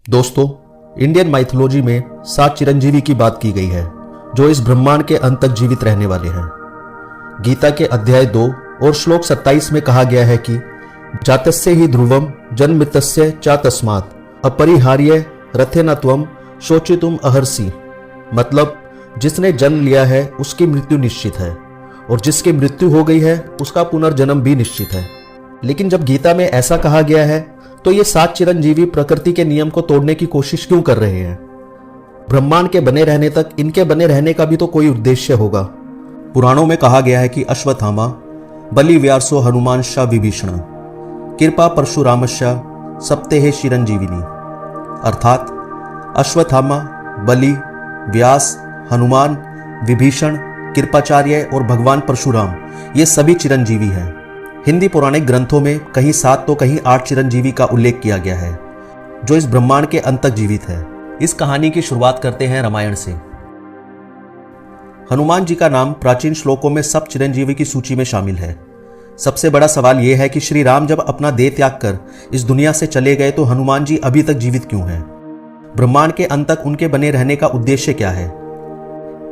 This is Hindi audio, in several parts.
दोस्तों, इंडियन माइथोलॉजी में 7 चिरंजीवी की बात की गई है जो इस ब्रह्मांड के अंत तक जीवित रहने वाले हैं। गीता के अध्याय 2 और श्लोक 27 में कहा गया है कि जातस्य ही ध्रुवम जन्मृतस्य चा तस्मात् अपरिहार्य रथेन त्वं शोचितुम अहर्षि। मतलब, जिसने जन्म लिया है उसकी मृत्यु निश्चित है और जिसकी मृत्यु हो गई है उसका पुनर्जन्म भी निश्चित है। लेकिन जब गीता में ऐसा कहा गया है तो ये 7 चिरंजीवी प्रकृति के नियम को तोड़ने की कोशिश क्यों कर रहे हैं? ब्रह्मांड के बने रहने तक इनके बने रहने का भी तो कोई उद्देश्य होगा। पुराणों में कहा गया है कि अश्वत्थामा बलि व्यासो हनुमांश्च विभीषण कृपा परशुरामश्च सप्तेहे चिरंजीविनी। अर्थात अश्वत्थामा, बलि, व्यास, हनुमान, विभीषण, कृपाचार्य और भगवान परशुराम ये सभी चिरंजीवी हैं। हिंदी पौराणिक ग्रंथों में कहीं 7 तो कहीं 8 चिरंजीवी का उल्लेख किया गया है जो इस ब्रह्मांड के अंत तक जीवित है। इस कहानी की शुरुआत करते हैं रामायण से। हनुमान जी का नाम प्राचीन श्लोकों में सब चिरंजीवी की सूची में शामिल है। सबसे बड़ा सवाल यह है कि श्री राम जब अपना देह त्याग कर इस दुनिया से चले गए तो हनुमान जी अभी तक जीवित क्यों हैं? ब्रह्मांड के अंत तक उनके बने रहने का उद्देश्य क्या है?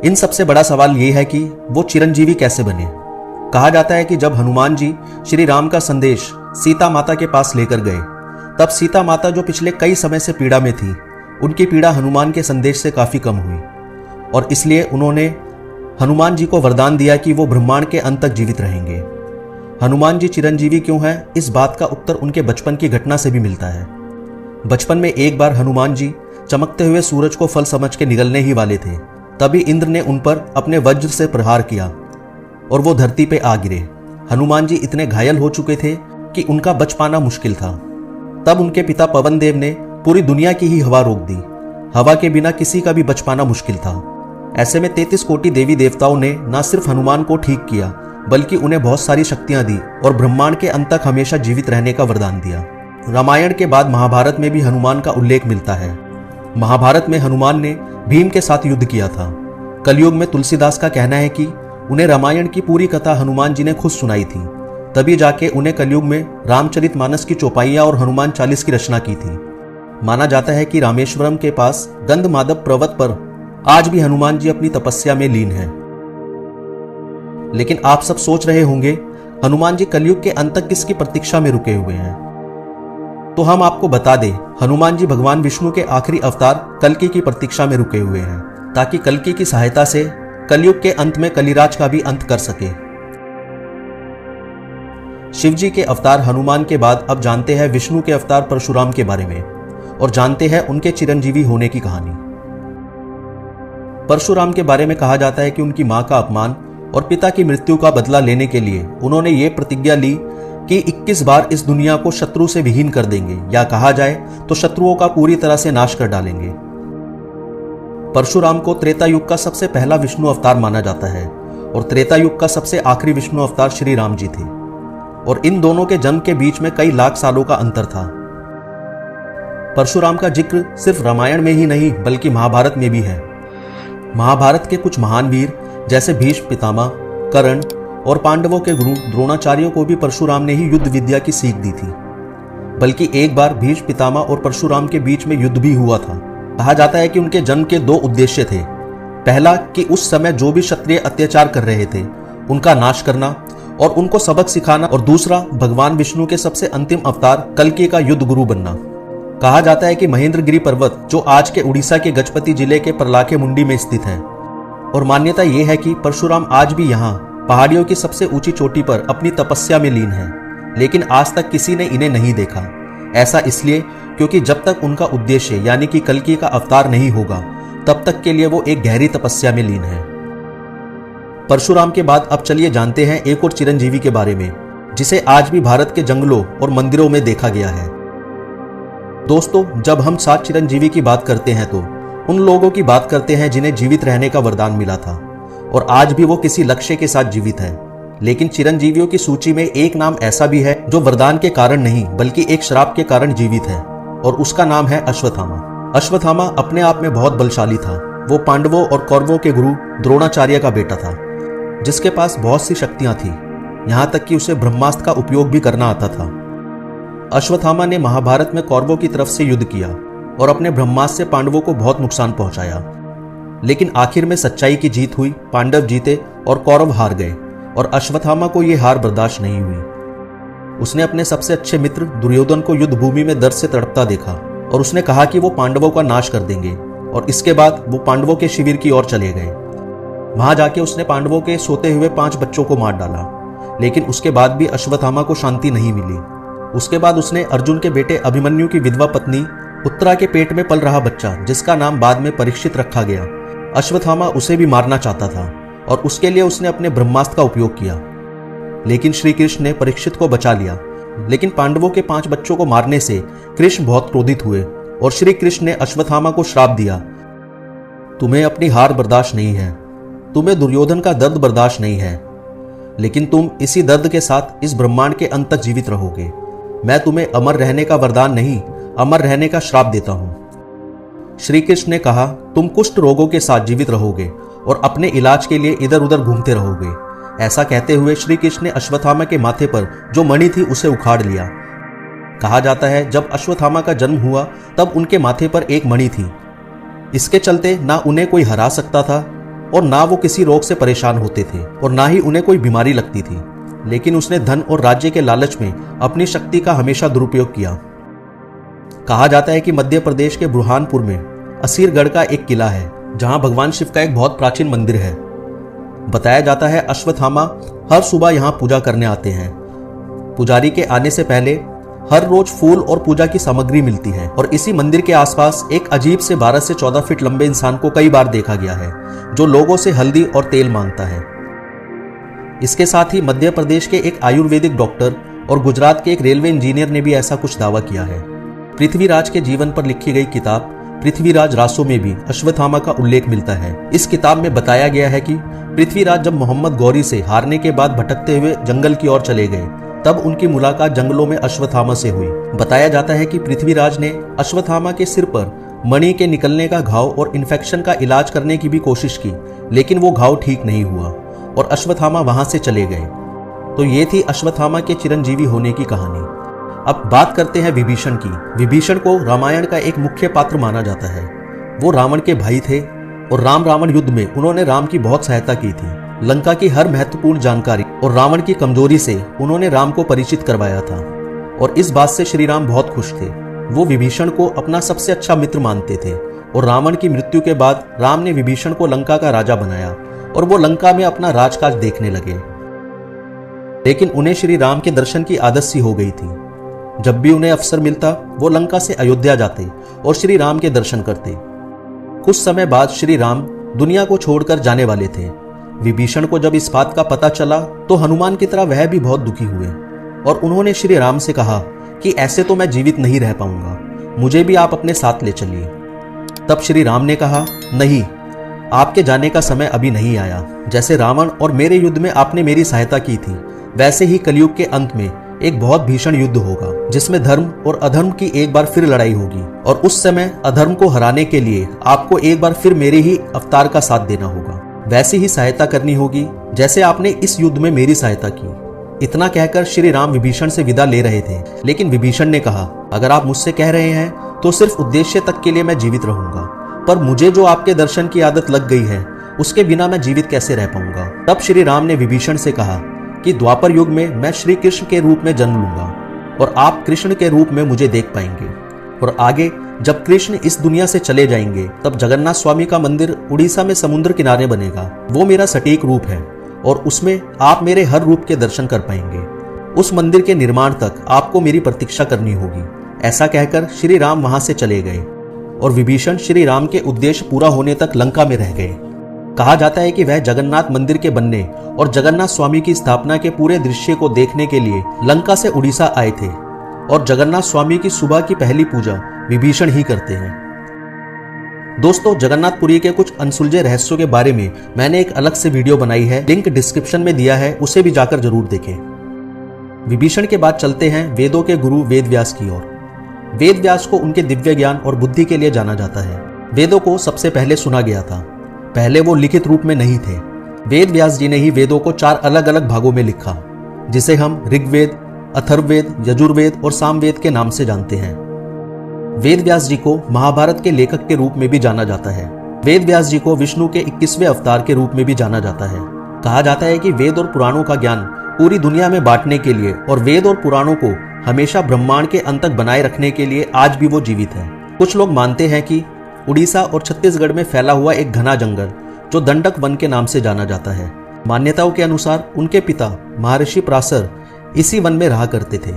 इन सबसे बड़ा सवाल यह है कि वो चिरंजीवी कैसे बने। कहा जाता है कि जब हनुमान जी श्री राम का संदेश सीता माता के पास लेकर गए तब सीता माता जो पिछले कई समय से पीड़ा में थी, उनकी पीड़ा हनुमान के संदेश से काफी कम हुई और इसलिए उन्होंने हनुमान जी को वरदान दिया कि वो ब्रह्मांड के अंत तक जीवित रहेंगे। हनुमान जी चिरंजीवी क्यों हैं, इस बात का उत्तर उनके बचपन की घटना से भी मिलता है। बचपन में एक बार हनुमान जी चमकते हुए सूरज को फल समझ के निगलने ही वाले थे, तभी इंद्र ने उन पर अपने वज्र से प्रहार किया और वो धरती पे आ गिरे। हनुमान जी इतने घायल हो चुके थे कि उनका बच पाना मुश्किल था। तब उनके पिता पवन देव ने पूरी दुनिया की ही हवा रोक दी। हवा के बिना किसी का भी बच पाना मुश्किल था। ऐसे में 33 कोटि देवी देवताओं ने न सिर्फ हनुमान को ठीक किया बल्कि उन्हें बहुत सारी शक्तियां दी और ब्रह्मांड के अंत तक हमेशा जीवित रहने का वरदान दिया। रामायण के बाद महाभारत में भी हनुमान का उल्लेख मिलता है। महाभारत में हनुमान ने भीम के साथ युद्ध किया था। कलयुग में तुलसीदास का कहना है कि उन्हें रामायण की पूरी कथा हनुमान जी ने खुद सुनाई थी, तभी जाके उन्हें कलयुग में रामचरितमानस की चौपाइयां और हनुमान 40 की रचना की थी। माना जाता है कि रामेश्वरम के पास गंधमादव पर्वत पर आज भी हनुमान जी अपनी तपस्या में लीन हैं। लेकिन आप सब सोच रहे होंगे, हनुमान जी कलयुग के अंत तक किसकी प्रतीक्षा में रुके हुए हैं? तो हम आपको बता दें, हनुमान जी भगवान विष्णु के आखिरी अवतार कल्कि की प्रतीक्षा में रुके हुए हैं ताकि कल्कि की सहायता से कलयुग के अंत में कलिराज का भी अंत कर सके। शिवजी के अवतार हनुमान के बाद अब जानते हैं विष्णु के अवतार परशुराम के बारे में और जानते हैं उनके चिरंजीवी होने की कहानी। परशुराम के बारे में कहा जाता है कि उनकी मां का अपमान और पिता की मृत्यु का बदला लेने के लिए उन्होंने ये प्रतिज्ञा ली कि 21 बार इस दुनिया को शत्रु से विहीन कर देंगे, या कहा जाए तो शत्रुओं का पूरी तरह से नाश कर डालेंगे। परशुराम को त्रेता युग का सबसे पहला विष्णु अवतार माना जाता है और त्रेता युग का सबसे आखिरी विष्णु अवतार श्री राम जी थे और इन दोनों के जन्म के बीच में कई लाख सालों का अंतर था। परशुराम का जिक्र सिर्फ रामायण में ही नहीं बल्कि महाभारत में भी है। महाभारत के कुछ महान वीर जैसे भीष्म पितामह, कर्ण और पांडवों के गुरु द्रोणाचार्यों को भी परशुराम ने ही युद्ध विद्या की सीख दी थी। बल्कि एक बार भीष्म पितामह और परशुराम के बीच में युद्ध भी हुआ था। कहा जाता है कि उनके जन्म के 2 उद्देश्य थे। पहला कि उस समय जो भी क्षत्रिय अत्याचार कर रहे थे उनका नाश करना और उनको सबक सिखाना, और दूसरा भगवान विष्णु के सबसे अंतिम अवतार कल्कि का युद्ध गुरु बनना। कहा जाता है कि महेंद्रगिरी पर्वत जो आज के उड़ीसा के गजपति जिले के परलाखे मुंडी में स्थित है, और मान्यता यह है कि परशुराम आज भी यहाँ पहाड़ियों की सबसे ऊंची चोटी पर अपनी तपस्या में लीन है, लेकिन आज तक किसी ने इन्हें नहीं देखा। ऐसा इसलिए क्योंकि जब तक उनका उद्देश्य यानी कि कल्कि का अवतार नहीं होगा तब तक के लिए वो एक गहरी तपस्या में लीन है। परशुराम के बाद अब चलिए जानते हैं एक और चिरंजीवी के बारे में जिसे आज भी भारत के जंगलों और मंदिरों में देखा गया है। दोस्तों, जब हम 7 चिरंजीवी की बात करते हैं तो उन लोगों की बात करते हैं जिन्हें जीवित रहने का वरदान मिला था और आज भी वो किसी लक्ष्य के साथ जीवित है। लेकिन चिरंजीवियों की सूची में एक नाम ऐसा भी है जो वरदान के कारण नहीं बल्कि एक श्राप के कारण जीवित है और उसका नाम है अश्वत्थामा। अश्वत्थामा अपने आप में बहुत बलशाली था। वो पांडवों और कौरवों के गुरु द्रोणाचार्य का बेटा था जिसके पास बहुत सी शक्तियां थी, यहां तक कि उसे ब्रह्मास्त्र का उपयोग भी करना आता था। अश्वत्थामा ने महाभारत में कौरवों की तरफ से युद्ध किया और अपने ब्रह्मास्त्र से पांडवों को बहुत नुकसान पहुंचाया। लेकिन आखिर में सच्चाई की जीत हुई, पांडव जीते और कौरव हार गए और अश्वत्थामा को यह हार बर्दाश्त नहीं हुई। उसने अपने सबसे अच्छे मित्र दुर्योधन को युद्ध भूमि में दर्द से तड़पता देखा और उसने कहा कि वो पांडवों का नाश कर देंगे और इसके बाद वो पांडवों के शिविर की ओर चले गए। वहां जाके उसने पांडवों के सोते हुए 5 बच्चों को मार डाला, लेकिन उसके बाद भी अश्वत्थामा को शांति नहीं मिली। उसके बाद उसने अर्जुन के बेटे अभिमन्यु की विधवा पत्नी उत्तरा के पेट में पल रहा बच्चा, जिसका नाम बाद में परीक्षित रखा गया, अश्वत्थामा उसे भी मारना चाहता था और उसके लिए उसने अपने ब्रह्मास्त्र का उपयोग किया। लेकिन श्री कृष्ण ने परीक्षित को बचा लिया। लेकिन पांडवों के 5 बच्चों को मारने से कृष्ण बहुत क्रोधित हुए और श्री कृष्ण ने अश्वत्थामा को श्राप दिया, तुम्हें अपनी हार बर्दाश्त नहीं है, तुम्हें दुर्योधन का दर्द बर्दाश्त नहीं है, लेकिन तुम इसी दर्द के साथ इस ब्रह्मांड के अंत तक जीवित रहोगे। मैं तुम्हें अमर रहने का वरदान नहीं, अमर रहने का श्राप देता हूं। श्री कृष्ण ने कहा, तुम कुष्ठ रोगों के साथ जीवित रहोगे और अपने इलाज के लिए इधर उधर घूमते रहोगे। ऐसा कहते हुए श्री कृष्ण ने अश्वत्थामा के माथे पर जो मणि थी उसे उखाड़ लिया। कहा जाता है जब अश्वत्थामा का जन्म हुआ तब उनके माथे पर एक मणि थी। इसके चलते ना उन्हें कोई हरा सकता था और ना वो किसी रोग से परेशान होते थे और ना ही उन्हें कोई बीमारी लगती थी। लेकिन उसने धन और राज्य के लालच में अपनी शक्ति का हमेशा दुरुपयोग किया। कहा जाता है कि मध्य प्रदेश के बुरहानपुर में असीरगढ़ का एक किला है जहां भगवान शिव का एक बहुत प्राचीन मंदिर है। बताया जाता है अश्वत्थामा हर सुबह यहां पूजा करने आते हैं। पुजारी के आने से पहले हर रोज फूल और पूजा की सामग्री मिलती है और इसी मंदिर के आसपास एक अजीब से 12 से 14 फीट लंबे इंसान को कई बार देखा गया है जो लोगों से हल्दी और तेल मांगता है। इसके साथ ही मध्य प्रदेश के एक आयुर्वेदिक डॉक्टर और गुजरात के एक रेलवे इंजीनियर ने भी ऐसा कुछ दावा किया है। पृथ्वीराज के जीवन पर लिखी गई किताब पृथ्वीराज रासो में भी अश्वत्थामा का उल्लेख मिलता है। इस किताब में बताया गया है कि पृथ्वीराज जब मोहम्मद गौरी से हारने के बाद भटकते हुए जंगल की ओर चले गए तब उनकी मुलाकात जंगलों में अश्वत्थामा से हुई। बताया जाता है कि पृथ्वीराज ने अश्वत्थामा के सिर पर मणि के निकलने का घाव और इन्फेक्शन का इलाज करने की भी कोशिश की, लेकिन वो घाव ठीक नहीं हुआ और अश्वत्थामा वहां से चले गए। तो ये थी अश्वत्थामा के चिरंजीवी होने की कहानी। अब बात करते हैं विभीषण की। विभीषण को रामायण का एक मुख्य पात्र माना जाता है। वो रावण के भाई थे और राम रावण युद्ध में उन्होंने राम की बहुत सहायता की थी। लंका की हर महत्वपूर्ण जानकारी और रावण की कमजोरी से उन्होंने राम को परिचित करवाया था और इस बात से श्री राम बहुत खुश थे। वो विभीषण को अपना सबसे अच्छा मित्र मानते थे और रावण की मृत्यु के बाद राम ने विभीषण को लंका का राजा बनाया और वो लंका में अपना राजकाज देखने लगे। लेकिन उन्हें श्री राम के दर्शन की आदत सी हो गई थी। जब भी उन्हें अवसर मिलता वो लंका से अयोध्या जाते और श्री राम के दर्शन करते। कुछ समय बाद श्री राम दुनिया को छोड़कर जाने वाले थे। विभीषण को जब इस बात का पता चला तो हनुमान की तरह वह भी बहुत दुखी हुए और उन्होंने श्री राम से कहा कि ऐसे तो मैं जीवित नहीं रह पाऊंगा, मुझे भी आप अपने साथ ले चलिए। तब श्री राम ने कहा, नहीं, आपके जाने का समय अभी नहीं आया। जैसे रावण और मेरे युद्ध में आपने मेरी सहायता की थी, वैसे ही कलयुग के अंत में एक बहुत भीषण युद्ध होगा जिसमें धर्म और अधर्म की एक बार फिर लड़ाई होगी और उस समय अधर्म को हराने के लिए आपको एक बार फिर मेरे ही अवतार का साथ देना होगा। वैसी ही सहायता करनी होगी जैसे आपने इस युद्ध में मेरी सहायता की। इतना कहकर श्री राम विभीषण से विदा ले रहे थे, लेकिन विभीषण ने कहा, अगर आप मुझसे कह रहे हैं तो सिर्फ उद्देश्य तक के लिए मैं जीवित रहूंगा, पर मुझे जो आपके दर्शन की आदत लग गई है उसके बिना मैं जीवित कैसे रह पाऊंगा। तब श्री राम ने विभीषण से कहा कि द्वापर युग में मैं श्री कृष्ण के रूप में जन्म लूंगा और आप कृष्ण के रूप में मुझे देख पाएंगे और आगे जब कृष्ण इस दुनिया से चले जाएंगे तब जगन्नाथ स्वामी का मंदिर उड़ीसा में समुद्र किनारे बनेगा। वो मेरा सटीक रूप है और उसमें आप मेरे हर रूप के दर्शन कर पाएंगे। उस मंदिर के निर्माण तक आपको मेरी प्रतीक्षा करनी होगी। ऐसा कहकर श्री राम वहां से चले गए और विभीषण श्री राम के उद्देश्य पूरा होने तक लंका में रह गए। कहा जाता है कि वह जगन्नाथ मंदिर के बनने और जगन्नाथ स्वामी की स्थापना के पूरे दृश्य को देखने के लिए लंका से उड़ीसा आए थे और जगन्नाथ स्वामी की सुबह की पहली पूजा विभीषण ही करते हैं। दोस्तों, जगन्नाथपुरी के कुछ अनसुलझे रहस्यों के बारे में मैंने एक अलग से वीडियो बनाई है, लिंक डिस्क्रिप्शन में दिया है, उसे भी जाकर जरूर देखें। विभीषण के बाद चलते हैं वेदों के गुरु वेद व्यास की ओर। वेद व्यास को उनके दिव्य ज्ञान और बुद्धि के लिए जाना जाता है। वेदों को सबसे पहले सुना गया था, पहले वो लिखित रूप में नहीं थे। वेद व्यास जी ने ही वेदों को 4 अलग अलग भागों में लिखा, जिसे हम ऋग्वेद, अथर्ववेद, यजुर्वेद और सामवेद के नाम से जानते हैं। वेद व्यास जी को महाभारत के लेखक के रूप में भी जाना जाता है। वेद व्यास जी को विष्णु के 21वें अवतार के रूप में भी जाना जाता है। कहा जाता है कि वेद और पुराणों का ज्ञान पूरी दुनिया में बांटने के लिए और वेद और पुराणों को हमेशा ब्रह्मांड के अंत तक बनाए रखने के लिए आज भी वो जीवित है। कुछ लोग मानते हैं कि उड़ीसा और छत्तीसगढ़ में फैला हुआ एक घना जंगल जो दंडक वन के नाम से जाना जाता है। मान्यताओं के अनुसार उनके पिता महर्षि पराशर इसी वन में रहा करते थे।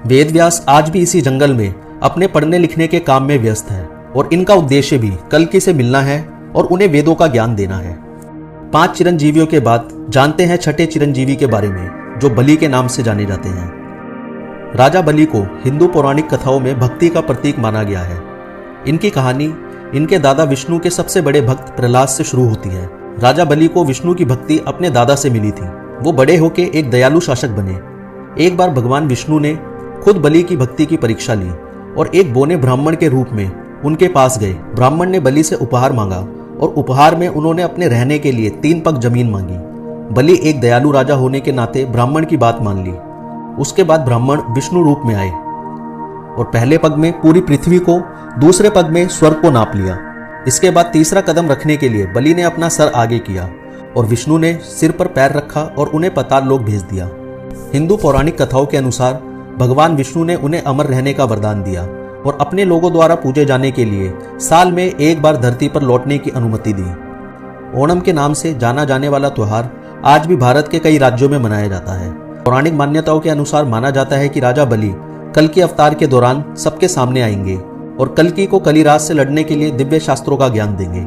वेद व्यास आज भी इसी जंगल में अपने पढ़ने लिखने के काम में व्यस्त है और इनका उद्देश्य भी कल्कि से मिलना है और उन्हें वेदों का ज्ञान देना है। 5 चिरंजीवियों के बाद जानते हैं छठे चिरंजीवी के बारे में, जो बलि के नाम से जाने जाते हैं। राजा बलि को हिंदू पौराणिक कथाओं में भक्ति का प्रतीक माना गया है। इनकी कहानी इनके दादा विष्णु के सबसे बड़े भक्त प्रहलाद से शुरू होती है। राजा बलि को विष्णु की भक्ति अपने दादा से मिली थी। वो बड़े होकर एक दयालु शासक बने। एक बार भगवान विष्णु ने खुद बलि की भक्ति की परीक्षा ली और एक बोने ब्राह्मण के रूप में उनके पास गए। ब्राह्मण ने बलि से उपहार मांगा और उपहार में उन्होंने अपने रहने के लिए 3 पग जमीन मांगी। बलि एक दयालु राजा होने के नाते ब्राह्मण की बात मान ली। उसके बाद ब्राह्मण विष्णु रूप में आए और पहले पग में पूरी पृथ्वी को, दूसरे पग में स्वर्ग को नाप लिया। इसके बाद तीसरा कदम रखने के लिए बलि ने अपना सर आगे किया और विष्णु ने सिर पर पैर रखा और उन्हें पाताल लोक भेज दिया। हिंदू पौराणिक कथाओं के अनुसार भगवान विष्णु ने उन्हें अमर रहने का वरदान दिया और अपने लोगों द्वारा पूजे जाने के लिए साल में एक बार धरती पर लौटने की अनुमति दी। ओणम के नाम से जाना जाने वाला त्योहार आज भी भारत के कई राज्यों में मनाया जाता है। पौराणिक मान्यताओं के अनुसार माना जाता है कि राजा बलि कल्कि अवतार के दौरान सबके सामने आएंगे और कल्कि को कलिराज से लड़ने के लिए दिव्य शास्त्रों का ज्ञान देंगे।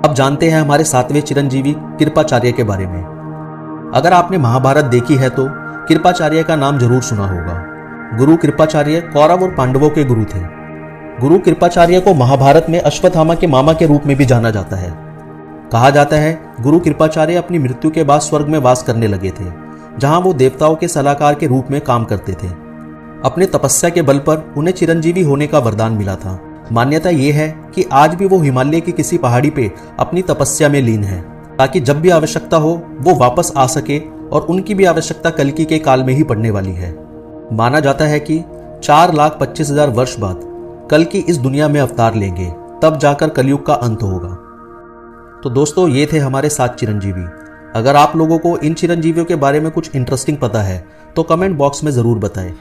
अब जानते हैं हमारे 7वें चिरंजीवी कृपाचार्य के बारे में। अगर आपने महाभारत देखी है तो कृपाचार्य का नाम जरूर सुना होगा। गुरु कृपाचार्य कौरव और पांडवों के गुरु थे। गुरु कृपाचार्य को महाभारत में अश्वत्थामा के मामा के रूप में भी जाना जाता है। कहा जाता है गुरु कृपाचार्य अपनी मृत्यु के बाद स्वर्ग में वास करने लगे थे, जहां वो देवताओं के सलाहकार के रूप में काम करते थे। अपने तपस्या के बल पर उन्हें चिरंजीवी होने का वरदान मिला था। मान्यता यह है कि आज भी वो हिमालय की किसी पहाड़ी पे अपनी तपस्या में लीन है, ताकि जब भी आवश्यकता हो वो वापस आ सके, और उनकी भी आवश्यकता कल्कि के काल में ही पड़ने वाली है। माना जाता है कि 4,25,000 वर्ष बाद कल्कि इस दुनिया में अवतार लेंगे, तब जाकर कलयुग का अंत होगा। तो दोस्तों, ये थे हमारे 7 चिरंजीवी। अगर आप लोगों को इन चिरंजीवियों के बारे में कुछ इंटरेस्टिंग पता है तो कमेंट बॉक्स में ज़रूर बताएं।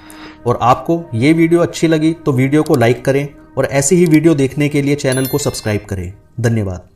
और आपको ये वीडियो अच्छी लगी तो वीडियो को लाइक करें और ऐसी ही वीडियो देखने के लिए चैनल को सब्सक्राइब करें। धन्यवाद।